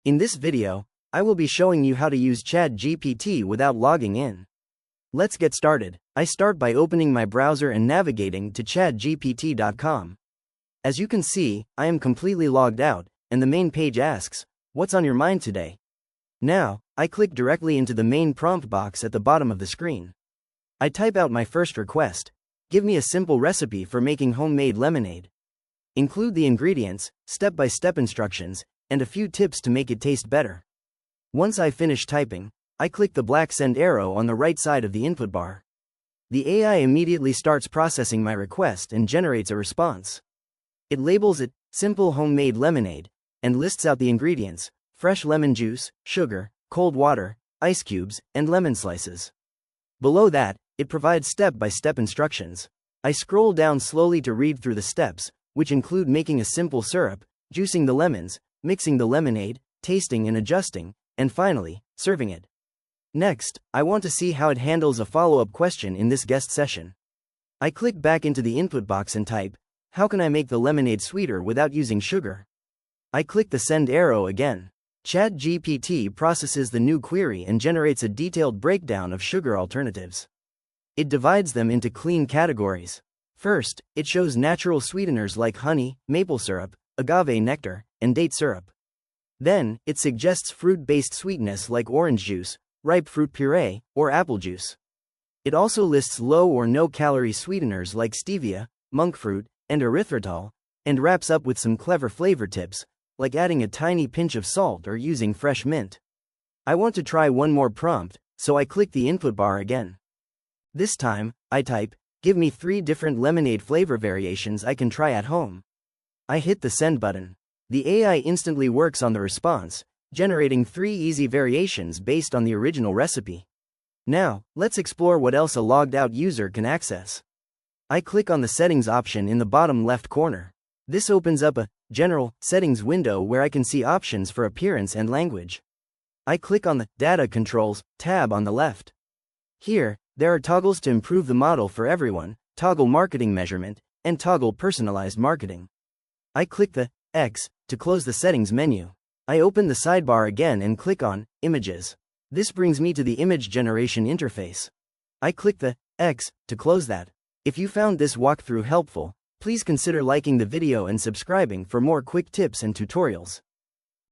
In this video, I will be showing you how to use ChatGPT without logging in. Let's get started. I start by opening my browser and navigating to chatgpt.com. As you can see, I am completely logged out, and the main page asks, "What's on your mind today?" Now, I click directly into the main prompt box at the bottom of the screen. I type out my first request. Give me a simple recipe for making homemade lemonade. Include the ingredients, step-by-step instructions, and a few tips to make it taste better. Once I finish typing, I click the black send arrow on the right side of the input bar. The AI immediately starts processing my request and generates a response. It labels it simple homemade lemonade and lists out the ingredients: fresh lemon juice, sugar, cold water, ice cubes, and lemon slices. Below that, it provides step-by-step instructions. I scroll down slowly to read through the steps, which include making a simple syrup, juicing the lemons, mixing the lemonade, tasting and adjusting, and finally, serving it. Next, I want to see how it handles a follow-up question in this guest session. I click back into the input box and type, "How can I make the lemonade sweeter without using sugar?" I click the send arrow again. ChatGPT processes the new query and generates a detailed breakdown of sugar alternatives. It divides them into clean categories. First, it shows natural sweeteners like honey, maple syrup, agave nectar, and date syrup. Then, it suggests fruit-based sweetness like orange juice, ripe fruit puree, or apple juice. It also lists low or no-calorie sweeteners like stevia, monk fruit, and erythritol, and wraps up with some clever flavor tips, like adding a tiny pinch of salt or using fresh mint. I want to try one more prompt, so I click the input bar again. This time, I type, "Give me 3 different lemonade flavor variations I can try at home." I hit the send button. The AI instantly works on the response, generating 3 easy variations based on the original recipe. Now, let's explore what else a logged-out user can access. I click on the settings option in the bottom left corner. This opens up a general settings window where I can see options for appearance and language. I click on the Data Controls tab on the left. Here, there are toggles to improve the model for everyone, toggle marketing measurement, and toggle personalized marketing. I click the X to close the settings menu. I open the sidebar again and click on Images. This brings me to the image generation interface. I click the X to close that. If you found this walkthrough helpful, please consider liking the video and subscribing for more quick tips and tutorials.